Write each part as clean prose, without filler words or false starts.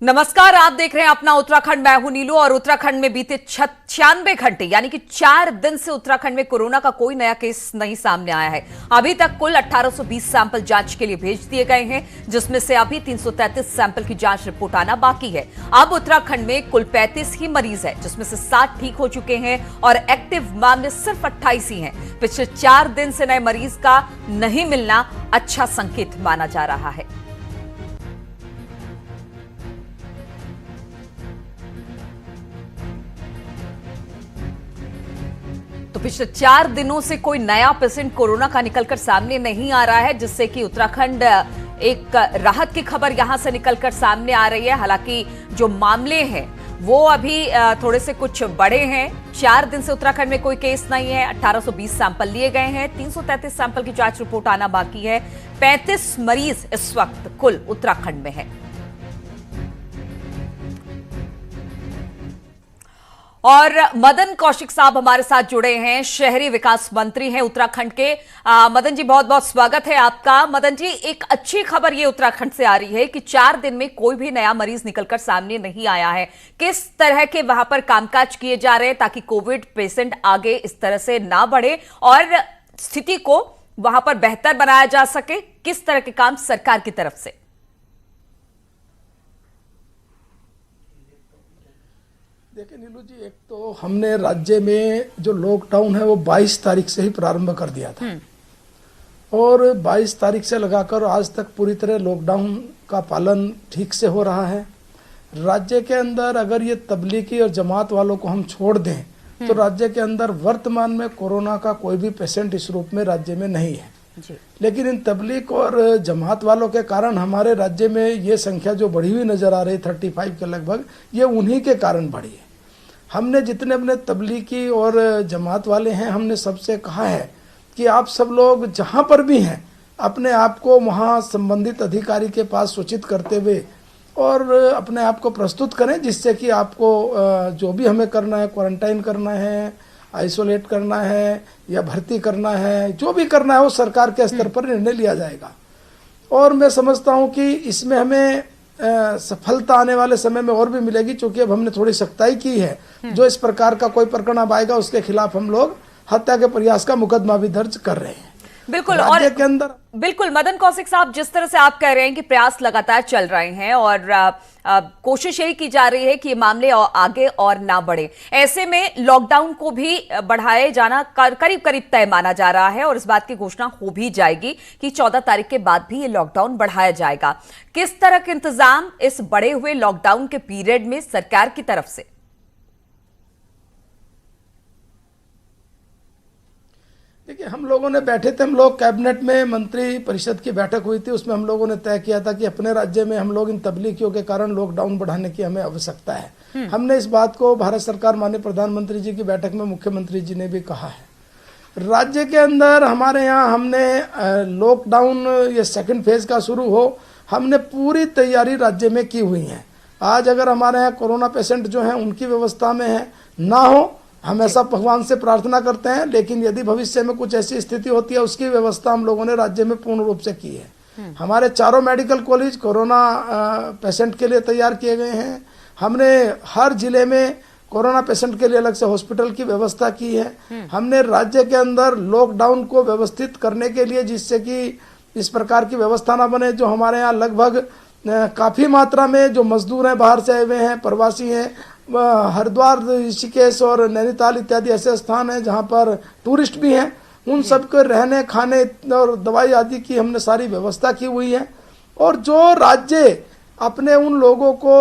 नमस्कार, आप देख रहे हैं अपना उत्तराखंड। मैं हूं नीलू और उत्तराखंड में बीते 96 घंटे यानी कि 4 दिन से उत्तराखंड में कोरोना का कोई नया केस नहीं सामने आया है। अभी तक कुल 1820 सैंपल जांच के लिए भेज दिए गए हैं, जिसमें से अभी 333 सैंपल की जांच रिपोर्ट आना बाकी है। अब उत्तराखंड में कुल 35 ही मरीज है, जिसमें से 60 ठीक हो चुके हैं और एक्टिव मामले सिर्फ 28 ही हैं। पिछले 4 दिन से नए मरीज का नहीं मिलना अच्छा संकेत माना जा रहा है। तो पिछले 4 दिनों से कोई नया पेशेंट कोरोना का निकलकर सामने नहीं आ रहा है, जिससे कि उत्तराखंड एक राहत की खबर यहां से निकलकर सामने आ रही है। हालांकि जो मामले हैं वो अभी थोड़े से कुछ बड़े हैं। 4 दिन से उत्तराखंड में कोई केस नहीं है। 1820 सैंपल लिए गए हैं, 333 सैंपल की जांच रिपोर्ट आना बाकी है। 35 मरीज इस वक्त कुल उत्तराखंड में है। और मदन कौशिक साहब हमारे साथ जुड़े हैं, शहरी विकास मंत्री हैं उत्तराखंड के। मदन जी, बहुत बहुत स्वागत है आपका। मदन जी, एक अच्छी खबर ये उत्तराखंड से आ रही है कि 4 दिन में कोई भी नया मरीज निकलकर सामने नहीं आया है। किस तरह के वहां पर कामकाज किए जा रहे हैं ताकि कोविड पेशेंट आगे इस तरह से ना बढ़े और स्थिति को वहां पर बेहतर बनाया जा सके? किस तरह के काम सरकार की तरफ से? देखिए नीलू जी, एक तो हमने राज्य में जो लॉकडाउन है वो 22 तारीख से ही प्रारंभ कर दिया था और 22 तारीख से लगाकर आज तक पूरी तरह लॉकडाउन का पालन ठीक से हो रहा है। राज्य के अंदर अगर ये तबलीगी और जमात वालों को हम छोड़ दें तो राज्य के अंदर वर्तमान में कोरोना का कोई भी पेशेंट इस रूप में राज्य में नहीं है जी। लेकिन इन तबलीग और जमात वालों के कारण हमारे राज्य में ये संख्या जो बढ़ी हुई नजर आ रही 35 के लगभग, ये उन्हीं के कारण बढ़ी है। हमने जितने अपने तबलीगी और जमात वाले हैं, हमने सबसे कहा है कि आप सब लोग जहां पर भी हैं अपने आप को वहां संबंधित अधिकारी के पास सूचित करते हुए और अपने आप को प्रस्तुत करें, जिससे कि आपको जो भी हमें करना है, क्वारंटाइन करना है, आइसोलेट करना है या भर्ती करना है, जो भी करना है वो सरकार के स्तर पर निर्णय लिया जाएगा। और मैं समझता हूं कि इसमें हमें सफलता आने वाले समय में और भी मिलेगी, क्योंकि अब हमने थोड़ी सख्ताई की है। जो इस प्रकार का कोई प्रकरण अब आएगा उसके खिलाफ हम लोग हत्या के प्रयास का मुकदमा भी दर्ज कर रहे हैं। बिल्कुल, और के अंदर बिल्कुल मदन कौशिक साहब, जिस तरह से आप कह रहे हैं कि प्रयास लगातार चल रहे हैं और कोशिश यही की जा रही है कि ये मामले आगे और ना बढ़े, ऐसे में लॉकडाउन को भी बढ़ाए जाना करीब करीब तय माना जा रहा है और इस बात की घोषणा हो भी जाएगी कि 14 तारीख के बाद भी ये लॉकडाउन बढ़ाया जाएगा। किस तरह के इंतजाम इस बढ़े हुए लॉकडाउन के पीरियड में सरकार की तरफ से? देखिए, हम लोगों ने बैठे थे, हम लोग कैबिनेट में मंत्री परिषद की बैठक हुई थी, उसमें हम लोगों ने तय किया था कि अपने राज्य में हम लोग इन तबलीगियों के कारण लॉकडाउन बढ़ाने की हमें आवश्यकता है। हमने इस बात को भारत सरकार माननीय प्रधानमंत्री जी की बैठक में मुख्यमंत्री जी ने भी कहा है। राज्य के अंदर हमारे यहाँ हमने लॉकडाउन ये सेकेंड फेज का शुरू हो, हमने पूरी तैयारी राज्य में की हुई है। आज अगर हमारे यहाँ कोरोना पेशेंट जो है उनकी व्यवस्था में है, ना हो, हम ऐसा भगवान से प्रार्थना करते हैं, लेकिन यदि भविष्य में कुछ ऐसी स्थिति होती है उसकी व्यवस्था हम लोगों ने राज्य में पूर्ण रूप से की है। हमारे चारों मेडिकल कॉलेज कोरोना पेशेंट के लिए तैयार किए गए हैं। हमने हर जिले में कोरोना पेशेंट के लिए अलग से हॉस्पिटल की व्यवस्था की है। हमने राज्य के अंदर लॉकडाउन को व्यवस्थित करने के लिए, जिससे कि इस प्रकार की व्यवस्था ना बने, जो हमारे यहाँ लगभग काफी मात्रा में जो मजदूर हैं, बाहर से आए हुए हैं, प्रवासी हैं, हरिद्वार, ऋषिकेश और नैनीताल इत्यादि ऐसे स्थान हैं जहां पर टूरिस्ट भी हैं, उन सबके रहने, खाने और दवाई आदि की हमने सारी व्यवस्था की हुई है। और जो राज्य अपने उन लोगों को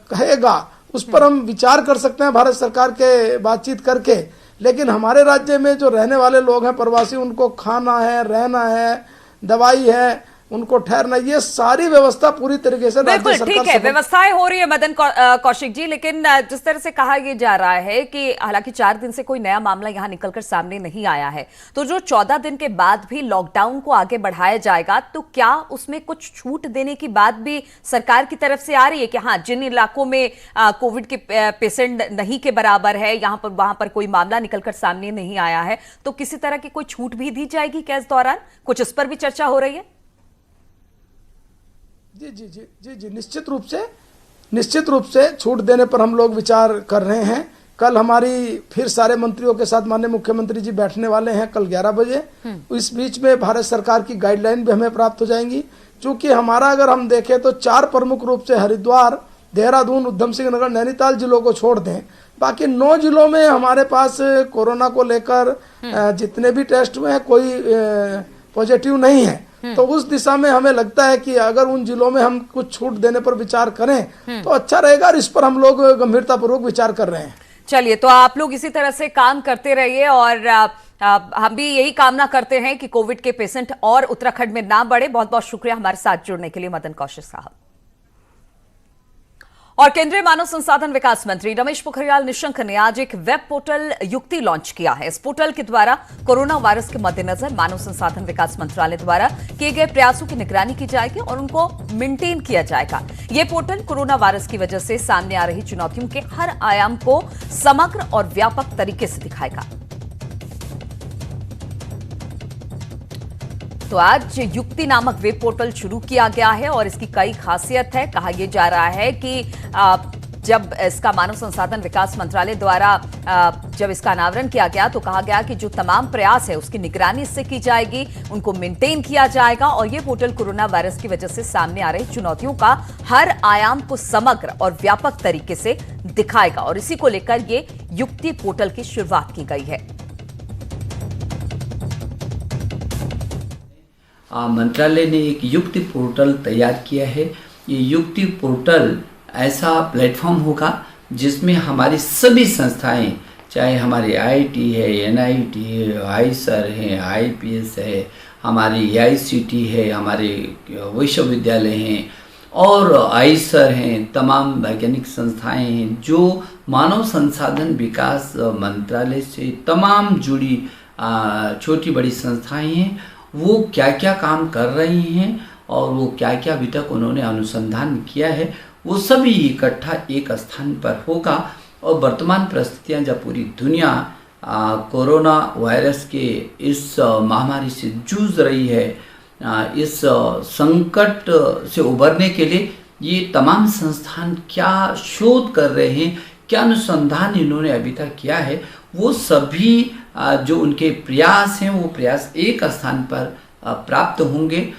कहेगा उस पर हम विचार कर सकते हैं भारत सरकार के बातचीत करके, लेकिन हमारे राज्य में जो रहने वाले लोग हैं प्रवासी, उनको खाना है, रहना है, दवाई है, उनको ठहरना, ये सारी व्यवस्था पूरी तरीके से बिल्कुल ठीक है, व्यवस्थाएं हो रही है मदन कौशिक जी। लेकिन जिस तरह से कहा यह जा रहा है कि हालांकि 4 दिन से कोई नया मामला यहां निकलकर सामने नहीं आया है, तो जो 14 दिन के बाद भी लॉकडाउन को आगे बढ़ाया जाएगा, तो क्या उसमें कुछ छूट देने की बात भी सरकार की तरफ से आ रही है कि हाँ, जिन इलाकों में कोविड के पेशेंट नहीं के बराबर है, वहां पर कोई मामला निकलकर सामने नहीं आया है, तो किसी तरह की कोई छूट भी दी जाएगी क्या इस दौरान? कुछ इस पर भी चर्चा हो रही है? जी जी जी जी जी निश्चित रूप से निश्चित रूप से छूट देने पर हम लोग विचार कर रहे हैं। कल हमारी फिर सारे मंत्रियों के साथ माननीय मुख्यमंत्री जी बैठने वाले हैं कल 11 बजे। इस बीच में भारत सरकार की गाइडलाइन भी हमें प्राप्त हो जाएंगी। चूंकि हमारा अगर हम देखें तो 4 प्रमुख रूप से हरिद्वार, देहरादून, उधम सिंह नगर, नैनीताल जिलों को छोड़ दें, बाकी 9 जिलों में हमारे पास कोरोना को लेकर जितने भी टेस्ट हुए हैं कोई पॉजिटिव नहीं है। तो उस दिशा में हमें लगता है कि अगर उन जिलों में हम कुछ छूट देने पर विचार करें तो अच्छा रहेगा, और इस पर हम लोग गंभीरतापूर्वक विचार कर रहे हैं। चलिए, तो आप लोग इसी तरह से काम करते रहिए और हम भी यही कामना करते हैं कि कोविड के पेशेंट और उत्तराखंड में ना बढ़े। बहुत बहुत शुक्रिया हमारे साथ जुड़ने के लिए मदन कौशिक साहब। और केंद्रीय मानव संसाधन विकास मंत्री रमेश पोखरियाल निशंक ने आज एक वेब पोर्टल युक्ति लॉन्च किया है। इस पोर्टल के द्वारा कोरोना वायरस के मद्देनजर मानव संसाधन विकास मंत्रालय द्वारा किए गए प्रयासों की निगरानी की जाएगी और उनको मेंटेन किया जाएगा। ये पोर्टल कोरोना वायरस की वजह से सामने आ रही चुनौतियों के हर आयाम को समग्र और व्यापक तरीके से दिखाएगा। तो आज युक्ति नामक वेब पोर्टल शुरू किया गया है और इसकी कई खासियत है। कहा यह जा रहा है कि जब इसका मानव संसाधन विकास मंत्रालय द्वारा जब इसका अनावरण किया गया तो कहा गया कि जो तमाम प्रयास है उसकी निगरानी इससे की जाएगी, उनको मेंटेन किया जाएगा और ये पोर्टल कोरोना वायरस की वजह से सामने आ रही चुनौतियों का हर आयाम को समग्र और व्यापक तरीके से दिखाएगा और इसी को लेकर ये युक्ति पोर्टल की शुरुआत की गई है। मंत्रालय ने एक युक्ति पोर्टल तैयार किया है। ये युक्ति पोर्टल ऐसा प्लेटफॉर्म होगा जिसमें हमारी सभी संस्थाएं, चाहे हमारी आईआईटी है, एनआईटी है, आईसर है, आईपीएस है, हमारी एआईसीटी है, हमारे विश्वविद्यालय हैं और आईसर हैं, तमाम वैज्ञानिक संस्थाएं हैं जो मानव संसाधन विकास मंत्रालय से तमाम जुड़ी छोटी बड़ी संस्थाएं हैं, वो क्या क्या काम कर रही हैं और वो क्या क्या अभी तक उन्होंने अनुसंधान किया है, वो सभी इकट्ठा एक स्थान पर होगा। और वर्तमान परिस्थितियां जब पूरी दुनिया कोरोना वायरस के इस महामारी से जूझ रही है, इस संकट से उबरने के लिए ये तमाम संस्थान क्या शोध कर रहे हैं, क्या अनुसंधान इन्होंने अभी तक किया है, वो सभी जो उनके प्रयास हैं वो प्रयास एक स्थान पर प्राप्त होंगे।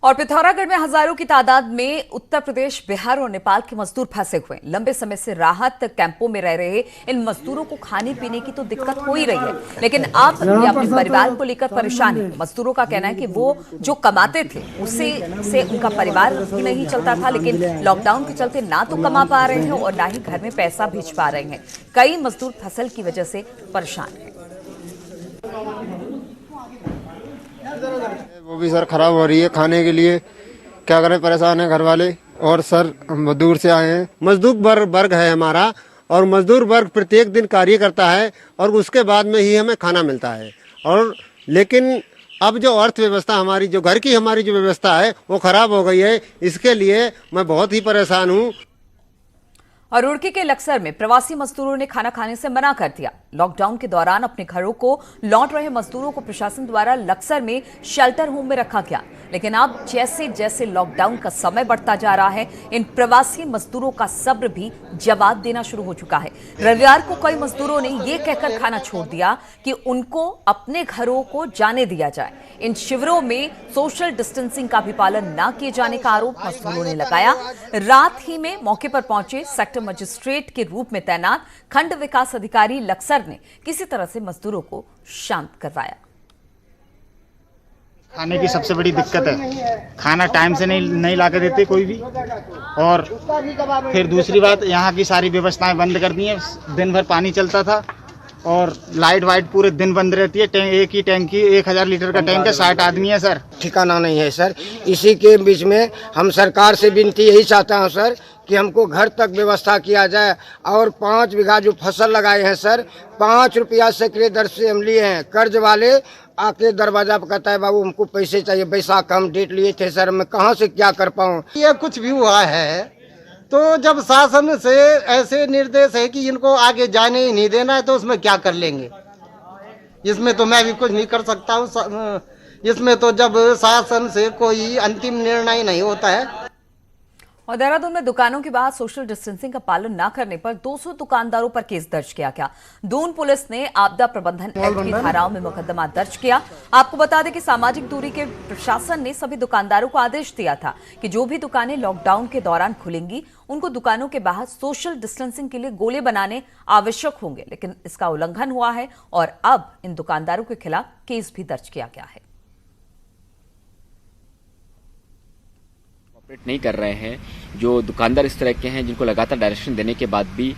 और पिथौरागढ़ में हजारों की तादाद में उत्तर प्रदेश, बिहार और नेपाल के मजदूर फंसे हुए। लंबे समय से राहत कैंपों में रह रहे इन मजदूरों को खाने पीने की तो दिक्कत हो ही रही है, लेकिन अब ये अपने परिवार को लेकर परेशान है। मजदूरों का कहना है कि वो जो कमाते थे उससे उनका परिवार ही नहीं चलता था, लेकिन लॉकडाउन के चलते ना तो कमा पा रहे हैं और ना ही घर में पैसा भेज पा रहे हैं। कई मजदूर फसल की वजह से परेशान हैं। वो भी सर खराब हो रही है, खाने के लिए क्या करें, परेशान है घर वाले। और सर हम दूर से आए हैं। मजदूर वर्ग है हमारा और मजदूर वर्ग प्रत्येक दिन कार्य करता है और उसके बाद में ही हमें खाना मिलता है। और लेकिन अब जो अर्थव्यवस्था हमारी, जो घर की हमारी जो व्यवस्था है वो खराब हो गई है। इसके लिए मैं बहुत ही परेशान हूँ। और रुड़की के लक्सर में प्रवासी मजदूरों ने खाना खाने से मना कर दिया। लॉकडाउन के दौरान अपने घरों को लौट रहे मजदूरों को प्रशासन द्वारा लक्सर में शेल्टर होम में रखा गया, लेकिन अब जैसे जैसे लॉकडाउन का समय बढ़ता जा रहा है, इन प्रवासी मजदूरों का सब्र भी जवाब देना शुरू हो चुका है। रविवार को कई मजदूरों ने यह कहकर खाना छोड़ दिया कि उनको अपने घरों को जाने दिया जाए। इन शिविरों में सोशल डिस्टेंसिंग का भी पालन न किए जाने का आरोप मजदूरों ने लगाया। रात ही में मौके पर पहुंचे सेक्टर मजिस्ट्रेट के रूप में तैनात खंड विकास अधिकारी लक्सर ने किसी तरह से मजदूरों को शांत करवाया। खाने की सबसे बड़ी दिक्कत है, खाना टाइम से नहीं ला के देते कोई भी। और फिर दूसरी बात, यहाँ की सारी व्यवस्थाएं बंद कर दी हैं। दिन भर पानी चलता था और लाइट वाइट पूरे दिन बंद रहती है। एक ही टैंकी 1000 लीटर का टैंक है, 60 आदमी है सर। ठिकाना नहीं है सर। इसी के बीच में हम सरकार से विनती यही चाहता हूँ सर कि हमको घर तक व्यवस्था किया जाए। और 5 बीघा जो फसल लगाए हैं सर, 5 रुपया सैकड़े दर से हम लिए हैं। कर्ज वाले आके दरवाजा पर कहता है बाबू हमको पैसे चाहिए, बैसाख हम डेट लिए थे सर, मैं कहाँ से क्या कर पाऊँ। ये कुछ भी हुआ है तो जब शासन से ऐसे निर्देश है कि इनको आगे जाने ही नहीं देना है तो उसमें क्या कर लेंगे। इसमें तो मैं भी कुछ नहीं कर सकता हूँ। इसमें तो जब शासन से कोई अंतिम निर्णय नहीं होता है। और देहरादून में दुकानों के बाहर सोशल डिस्टेंसिंग का पालन न करने पर 200 दुकानदारों पर केस दर्ज किया गया। दून पुलिस ने आपदा प्रबंधन एक्ट की धाराओं में मुकदमा दर्ज किया। आपको बता दें कि सामाजिक दूरी के प्रशासन ने सभी दुकानदारों को आदेश दिया था कि जो भी दुकानें लॉकडाउन के दौरान खुलेंगी उनको दुकानों के बाहर सोशल डिस्टेंसिंग के लिए गोले बनाने आवश्यक होंगे, लेकिन इसका उल्लंघन हुआ है और अब इन दुकानदारों के खिलाफ केस भी दर्ज किया गया है। ऑपरेट नहीं कर रहे हैं, जो दुकानदार इस तरह के हैं जिनको लगातार डायरेक्शन देने के बाद भी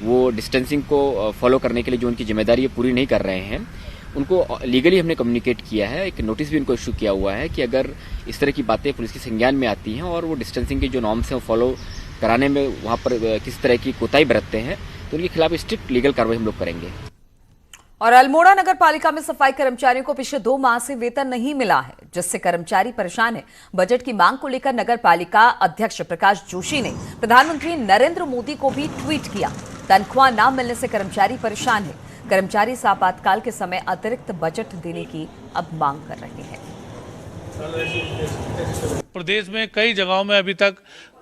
वो डिस्टेंसिंग को फॉलो करने के लिए जो उनकी जिम्मेदारी है पूरी नहीं कर रहे हैं, उनको लीगली हमने कम्युनिकेट किया है। एक नोटिस भी उनको इशू किया हुआ है कि अगर इस तरह की बातें पुलिस के संज्ञान में आती हैं और वो डिस्टेंसिंग के जो नॉर्म्स हैं वो फॉलो कराने में वहाँ पर किसी तरह की कोताही बरतते हैं तो उनके खिलाफ स्ट्रिक्ट लीगल कार्रवाई हम लोग करेंगे। और अल्मोड़ा नगर पालिका में सफाई कर्मचारियों को पिछले 2 माह से वेतन नहीं मिला है, जिससे कर्मचारी परेशान है। बजट की मांग को लेकर नगर पालिका अध्यक्ष प्रकाश जोशी ने प्रधानमंत्री नरेंद्र मोदी को भी ट्वीट किया। तनख्वाह न मिलने से कर्मचारी परेशान है। कर्मचारी इस आपातकाल के समय अतिरिक्त बजट देने की अब मांग कर रहे हैं। प्रदेश में कई जगहों में अभी तक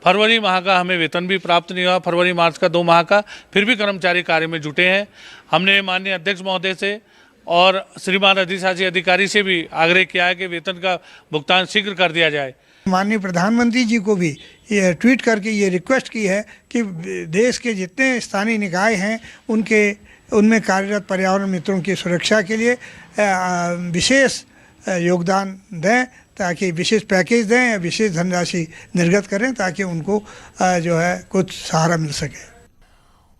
फरवरी माह का हमें वेतन भी प्राप्त नहीं हुआ, फरवरी मार्च का 2 माह का, फिर भी कर्मचारी कार्य में जुटे हैं। हमने माननीय अध्यक्ष महोदय से और श्रीमान अधिशासी अधिकारी से भी आग्रह किया है कि वेतन का भुगतान शीघ्र कर दिया जाए। माननीय प्रधानमंत्री जी को भी ये ट्वीट करके ये रिक्वेस्ट की है कि देश के जितने स्थानीय निकाय हैं उनमें कार्यरत पर्यावरण मित्रों की सुरक्षा के लिए विशेष योगदान दें, ताकि विशेष पैकेज दें या विशेष धनराशि निर्गत करें ताकि उनको जो है कुछ सहारा मिल सके।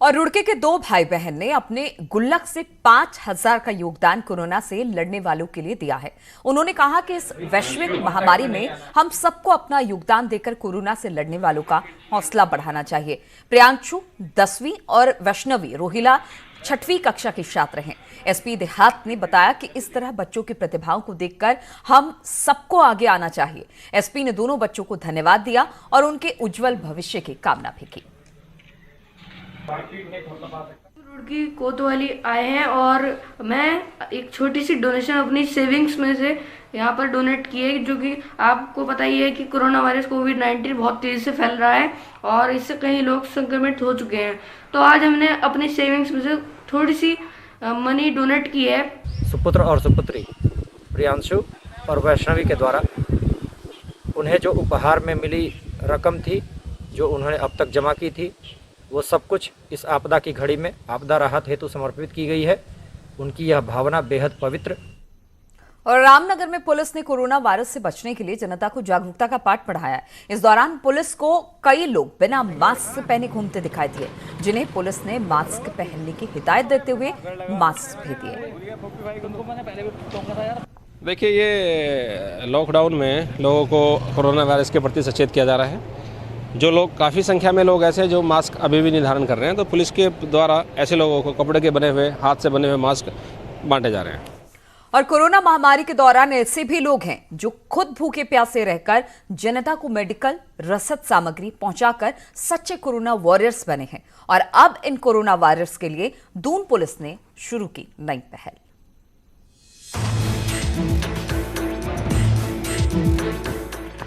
और रुड़की के 2 भाई बहन ने अपने गुल्लक से 5,000 का योगदान कोरोना से लड़ने वालों के लिए दिया है। उन्होंने कहा कि इस वैश्विक महामारी में हम सबको अपना योगदान देकर कोरोना से लड़ने वालों का हौसला बढ़ाना चाहिए। प्रियांशु 10वीं और वैष्णवी रोहिला 6वीं कक्षा की छात्र हैं। एसपी देहात ने बताया कि इस तरह बच्चों की प्रतिभाओं को देखकर हम सबको आगे आना चाहिए। एसपी ने दोनों बच्चों को धन्यवाद दिया और उनके उज्जवल भविष्य की कामना भी की। रुड़की कोतवाली आए हैं और मैं एक छोटी सी डोनेशन अपनी सेविंग्स में से यहाँ पर डोनेट की है, जो कि आपको पता ही है कि कोरोना वायरस कोविड-19 बहुत तेज़ी से फैल रहा है और इससे कई लोग संक्रमित हो चुके हैं। तो आज हमने अपनी सेविंग्स में से थोड़ी सी मनी डोनेट की है। सुपुत्र और सुपुत्री प्रियांशु और वैष्णवी के द्वारा उन्हें जो उपहार में मिली रकम थी, जो उन्होंने अब तक जमा की थी, वो सब कुछ इस आपदा की घड़ी में आपदा राहत हेतु समर्पित की गई है। उनकी यह भावना बेहद पवित्र। और रामनगर में पुलिस ने कोरोना वायरस से बचने के लिए जनता को जागरूकता का पाठ पढ़ाया है। इस दौरान पुलिस को कई लोग बिना मास्क पहने घूमते दिखाई दिए, जिन्हें पुलिस ने मास्क पहनने की हिदायत देते हुए मास्क भी दिए। देखिए, ये लॉकडाउन में लोगों को कोरोना वायरस के प्रति सचेत किया जा रहा है। जो लोग काफ़ी संख्या में लोग ऐसे जो मास्क अभी भी निर्धारण कर रहे हैं, तो पुलिस के द्वारा ऐसे लोगों को कपड़े के बने हुए, हाथ से बने हुए मास्क बांटे जा रहे हैं। और कोरोना महामारी के दौरान ऐसे भी लोग हैं जो खुद भूखे प्यासे रहकर जनता को मेडिकल रसद सामग्री पहुंचाकर सच्चे कोरोना वॉरियर्स बने हैं। और अब इन कोरोना वॉरियर्स के लिए दून पुलिस ने शुरू की नई पहल।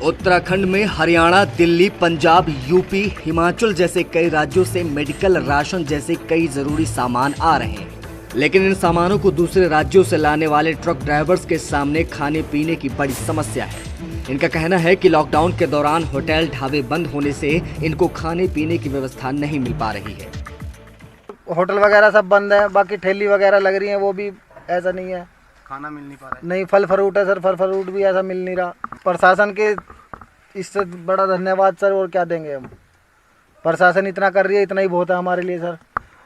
उत्तराखंड में हरियाणा, दिल्ली, पंजाब, यूपी, हिमाचल जैसे कई राज्यों से मेडिकल राशन जैसे कई जरूरी सामान आ रहे हैं, लेकिन इन सामानों को दूसरे राज्यों से लाने वाले ट्रक ड्राइवर्स के सामने खाने पीने की बड़ी समस्या है। इनका कहना है कि लॉकडाउन के दौरान होटल ढाबे बंद होने से इनको खाने पीने की व्यवस्था नहीं मिल पा रही है। होटल वगैरह सब बंद है, बाकी ठेली वगैरह लग रही है, वो भी ऐसा नहीं है, खाना मिल नहीं पा रहा है। नहीं, फल फ्रूट है सर, फल फ्रूट भी ऐसा मिल नहीं रहा। प्रशासन के इससे बड़ा धन्यवाद सर, और क्या देंगे हम। प्रशासन इतना कर रही है, इतना ही बहुत है हमारे लिए सर।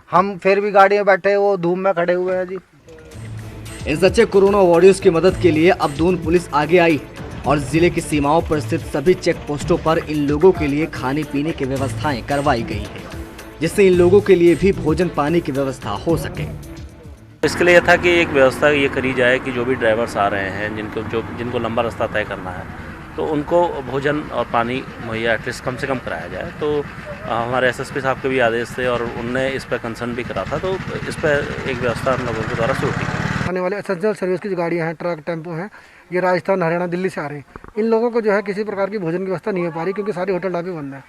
हम फिर भी गाड़ी में बैठे, वो धूप में खड़े हुए हैं जी। इन सच्चे कोरोना वॉरियर्स की मदद के लिए अब दून पुलिस आगे आई और जिले की सीमाओं पर स्थित सभी चेक पोस्टों पर इन लोगों के लिए खाने पीने की व्यवस्थाएं करवाई गई है, जिससे इन लोगों के लिए भी भोजन पानी की व्यवस्था हो सके। इसके लिए था कि एक व्यवस्था ये करी जाए कि जो भी ड्राइवर्स आ रहे हैं, जिनको लंबा रास्ता तय करना है, तो उनको भोजन और पानी मुहैया एटलीस्ट कम से कम कराया जाए। तो हमारे एसएसपी साहब के भी आदेश थे और उनने इस पर कंसर्न भी करा था, तो इस पर एक व्यवस्था हम लोगों के द्वारा शुरू की। आने वाले एसेंशियल सर्विस की जो गाड़ियाँ हैं, ट्रक, टेम्पो हैं, ये राजस्थान, हरियाणा, दिल्ली से आ रहे हैं। इन लोगों को जो है किसी प्रकार की भोजन की व्यवस्था नहीं हो पा रही, क्योंकि सारे होटल ढाबे बंद हैं।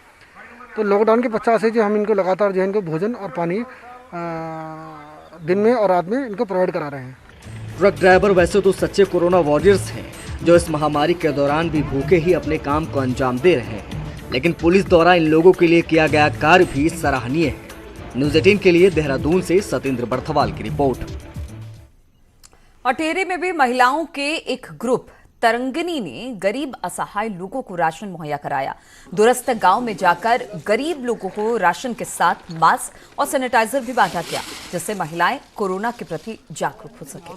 तो लॉकडाउन के 50 से जो हम इनको लगातार जो है इनको भोजन और पानी दिन में और रात में इनको प्रोवाइड करा रहे हैं। ट्रक ड्राइवर वैसे तो सच्चे कोरोना वॉरियर्स हैं, जो इस महामारी के दौरान भी भूखे ही अपने काम को अंजाम दे रहे हैं, लेकिन पुलिस द्वारा इन लोगों के लिए किया गया कार्य भी सराहनीय है। न्यूज़ 18 के लिए देहरादून से सतेंद्र बर्थवाल की रिपोर्ट। और टेहरी में भी महिलाओं के एक ग्रुप तरंगिनी ने गरीब असहाय लोगों को राशन मुहैया कराया। दूरस्थ गांव में जाकर गरीब लोगों को राशन के साथ मास्क और सैनिटाइजर भी बांटा गया, जिससे महिलाएं कोरोना के प्रति जागरूक हो सके।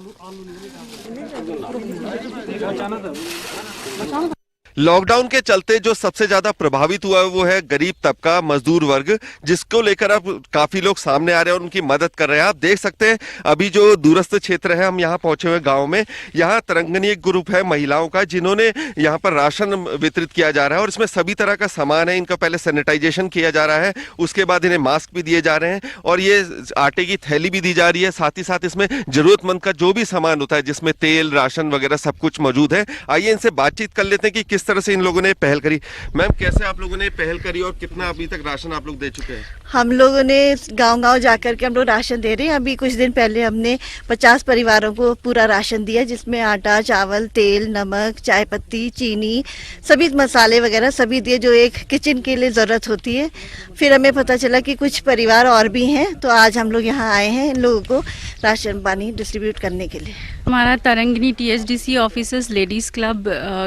लॉकडाउन के चलते जो सबसे ज्यादा प्रभावित हुआ है वो है गरीब तबका, मजदूर वर्ग, जिसको लेकर अब काफी लोग सामने आ रहे हैं और उनकी मदद कर रहे हैं। आप देख सकते हैं अभी जो दूरस्थ क्षेत्र है, हम यहाँ पहुंचे हुए गांव में, यहाँ तरंगिनी एक ग्रुप है महिलाओं का, जिन्होंने यहाँ पर राशन वितरित किया जा रहा है और इसमें सभी तरह का सामान है। इनका पहले सैनिटाइजेशन किया जा रहा है, उसके बाद इन्हें मास्क भी दिए जा रहे हैं और ये आटे की थैली भी दी जा रही है। साथ ही साथ इसमें जरूरतमंद का जो भी सामान होता है, जिसमें तेल, राशन वगैरह सब कुछ मौजूद है। आइए इनसे बातचीत कर लेते हैं कि किस तरह से इन लोगों ने पहल करी। मैम, कैसे आप लोगों ने पहल करी और कितना अभी तक राशन आप लोग दे चुके हैं? हम लोगों ने गांव-गांव जाकर के हम लोग राशन दे रहे हैं। अभी कुछ दिन पहले हमने 50 परिवारों को पूरा राशन दिया, जिसमें आटा, चावल, तेल, नमक, चाय पत्ती, चीनी, सभी मसाले वगैरह सभी दिए जो एक किचन के लिए ज़रूरत होती है। फिर हमें पता चला कि कुछ परिवार और भी हैं, तो आज हम लोग यहाँ आए हैं इन लोगों को राशन पानी डिस्ट्रीब्यूट करने के लिए। हमारा Tarangini TSDC officers ladies club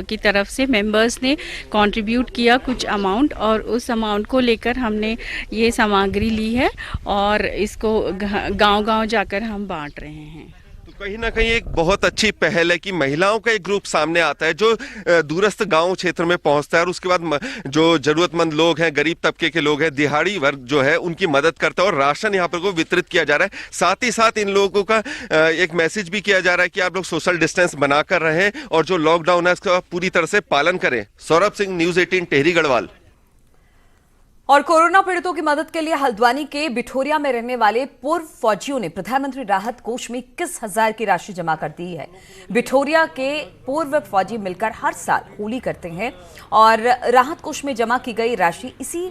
की तरफ से मेंबर्स ने कंट्रीब्यूट किया कुछ अमाउंट, और उस अमाउंट को लेकर हमने ये सामग्री ली है और इसको गांव-गांव जाकर हम बांट रहे हैं। तो कहीं ना कहीं एक बहुत अच्छी पहल है कि महिलाओं का एक ग्रुप सामने आता है जो दूरस्थ गांव क्षेत्र में पहुंचता है और उसके बाद जो जरूरतमंद लोग हैं, गरीब तबके के लोग हैं, दिहाड़ी वर्ग जो है, उनकी मदद करता है और राशन यहाँ पर को वितरित किया जा रहा है। साथ ही साथ इन लोगों का एक मैसेज भी किया जा रहा है कि आप लोग सोशल डिस्टेंस बनाकर रहें और जो लॉकडाउन है उसका पूरी तरह से पालन करें। सौरभ सिंह, न्यूज़ 18, टेहरी गढ़वाल। और कोरोना पीड़ितों की मदद के लिए हल्द्वानी के बिठोरिया में रहने वाले पूर्व फौजियों ने प्रधानमंत्री राहत कोष में 21,000 की राशि जमा कर दी है। बिठोरिया के पूर्व फौजी मिलकर हर साल होली करते हैं और राहत कोष में जमा की गई राशि इसी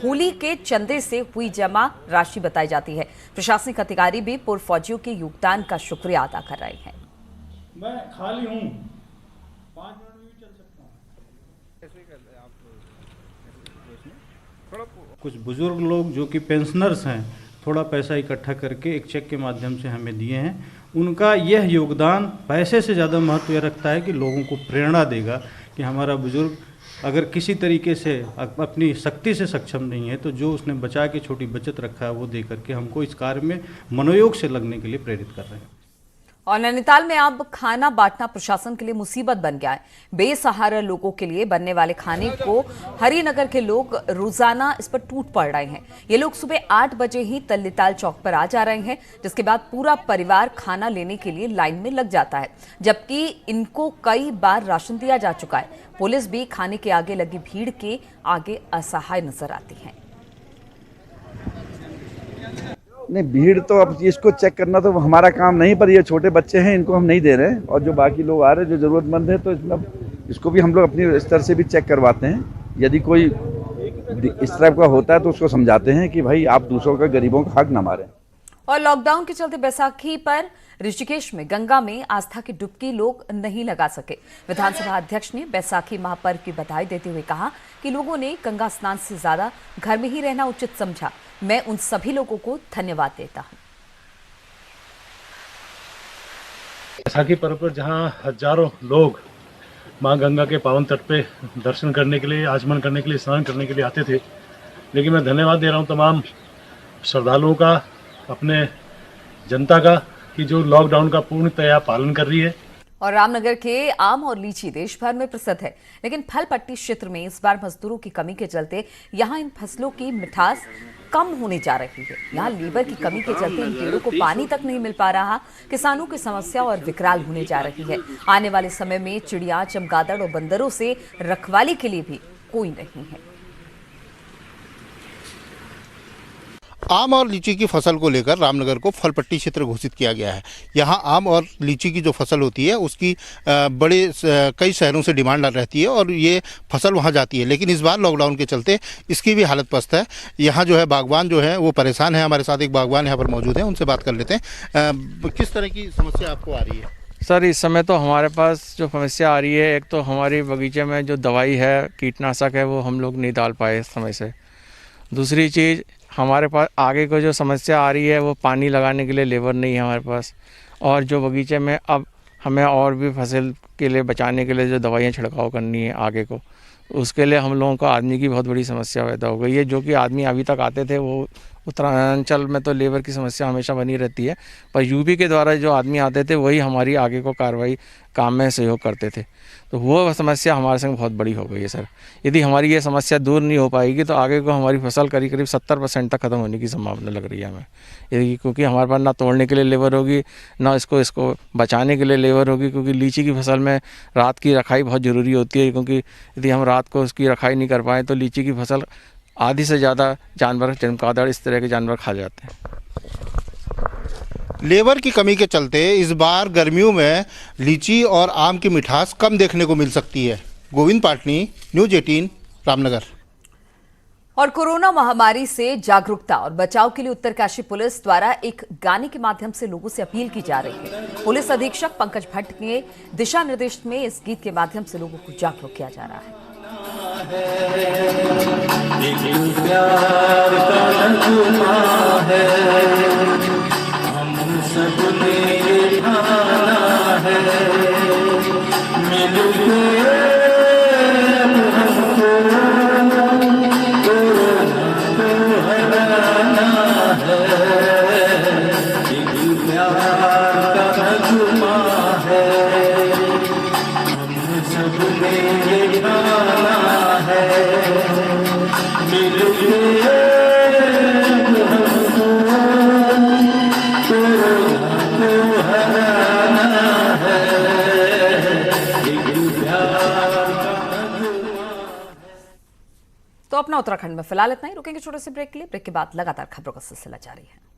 होली के चंदे से हुई जमा राशि बताई जाती है। प्रशासनिक अधिकारी भी पूर्व फौजियों के योगदान का शुक्रिया अदा कर रहे हैं। मैं खाली हूं, 5 मिनट में चल सकता हूं। कुछ बुजुर्ग लोग जो कि पेंशनर्स हैं, थोड़ा पैसा इकट्ठा करके एक चेक के माध्यम से हमें दिए हैं। उनका यह योगदान पैसे से ज़्यादा महत्व रखता है कि लोगों को प्रेरणा देगा कि हमारा बुजुर्ग अगर किसी तरीके से अपनी शक्ति से सक्षम नहीं है, तो जो उसने बचा के छोटी बचत रखा है वो दे करके हमको इस कार्य में मनोयोग से लगने के लिए प्रेरित कर रहे हैं। और नैनीताल में अब खाना बांटना प्रशासन के लिए मुसीबत बन गया है। बेसहारा लोगों के लिए बनने वाले खाने को हरिनगर के लोग रोजाना इस पर टूट पड़ रहे हैं। ये लोग सुबह 8 बजे ही तल्लीताल चौक पर आ जा रहे हैं, जिसके बाद पूरा परिवार खाना लेने के लिए लाइन में लग जाता है, जबकि इनको कई बार राशन दिया जा चुका है। पुलिस भी खाने के आगे लगी भीड़ के आगे असहाय नजर आती है। नहीं, भीड़ तो अब इसको चेक करना तो हमारा काम नहीं, पर ये छोटे बच्चे हैं, इनको हम नहीं दे रहे हैं, और जो बाकी लोग आ रहे हैं जो ज़रूरतमंद है, तो इसको भी हम लोग अपनी स्तर से भी चेक करवाते हैं। यदि कोई इस तरह का होता है तो उसको समझाते हैं कि भाई आप दूसरों का, गरीबों का हक न मारें। और लॉकडाउन के चलते बैसाखी पर ऋषिकेश में गंगा में आस्था की डुबकी लोग नहीं लगा सके। विधानसभा अध्यक्ष ने बैसाखी महापर्व की बधाई देते हुए कहा कि लोगों ने गंगा स्नान से ज्यादा घर में ही रहना उचित समझा। मैं उन सभी लोगों को धन्यवाद देता हूं। बैसाखी पर्व पर जहां हजारों लोग मां गंगा के पावन तट पे दर्शन करने के लिए, आचमन करने के लिए, स्नान करने के लिए आते थे, लेकिन मैं धन्यवाद दे रहा हूं तमाम श्रद्धालुओं का, अपने जनता का, कि जो लॉकडाउन का पूर्णतया पालन कर रही है। और रामनगर के आम और लीची देश भर में प्रसिद्ध है, लेकिन फल पट्टी क्षेत्र में इस बार मजदूरों की कमी के चलते यहाँ इन फसलों की मिठास कम होने जा रही है। यहाँ लेबर की कमी के चलते इन पेड़ों को पानी तक नहीं मिल पा रहा। किसानों की समस्या और विकराल होने जा रही है। आने वाले समय में चिड़िया, चमगादड़ और बंदरों से रखवाली के लिए भी कोई नहीं है। आम और लीची की फसल को लेकर रामनगर को फल पट्टी क्षेत्र घोषित किया गया है। यहाँ आम और लीची की जो फसल होती है उसकी कई शहरों से डिमांड रहती है और ये फसल वहाँ जाती है, लेकिन इस बार लॉकडाउन के चलते इसकी भी हालत पस्त है। यहाँ जो है बागवान जो है वो परेशान है। हमारे साथ एक बागवान यहाँ पर मौजूद है, उनसे बात कर लेते हैं। किस तरह की समस्या आपको आ रही है? सर, इस समय तो हमारे पास जो समस्या आ रही है, एक तो हमारी बगीचे में जो दवाई है, कीटनाशक है, वो हम लोग नहीं डाल पाए समय से। दूसरी चीज़, हमारे पास आगे को जो समस्या आ रही है वो पानी लगाने के लिए लेबर नहीं है हमारे पास, और जो बगीचे में अब हमें और भी फसल के लिए बचाने के लिए जो दवाइयाँ छिड़काव करनी है आगे को, उसके लिए हम लोगों को आदमी की बहुत बड़ी समस्या पैदा हो गई है। जो कि आदमी अभी तक आते थे, वो उत्तरांचल में तो लेबर की समस्या हमेशा बनी रहती है, पर यूपी के द्वारा जो आदमी आते थे वही हमारी आगे को कार्रवाई काम में सहयोग करते थे, तो वो समस्या हमारे संग बहुत बड़ी हो गई है सर। यदि हमारी ये समस्या दूर नहीं हो पाएगी तो आगे को हमारी फसल करीब 70% तक ख़त्म होने की संभावना लग रही है हमें, यदि क्योंकि हमारे पास ना तोड़ने के लिए लेबर होगी, ना इसको बचाने के लिए लेबर होगी। क्योंकि लीची की फसल में रात की रखाई बहुत ज़रूरी होती है, क्योंकि यदि हम रात को उसकी रखाई नहीं कर पाएँ तो लीची की फसल आधी से ज़्यादा जानवर, चमगादड़, इस तरह के जानवर खा जाते हैं। लेबर की कमी के चलते इस बार गर्मियों में लीची और आम की मिठास कम देखने को मिल सकती है। गोविंद पाटनी, न्यूज़ 18, रामनगर। और कोरोना महामारी से जागरूकता और बचाव के लिए उत्तरकाशी पुलिस द्वारा एक गाने के माध्यम से लोगों से अपील की जा रही है। पुलिस अधीक्षक पंकज भट्ट के दिशा निर्देश में इस गीत के माध्यम से लोगों को जागरूक किया जा रहा है। तो अपना उत्तराखंड में फिलहाल इतना ही। रुकेंगे छोटे से ब्रेक के लिए। ब्रेक के बाद लगातार खबरों का सिलसिला जारी है।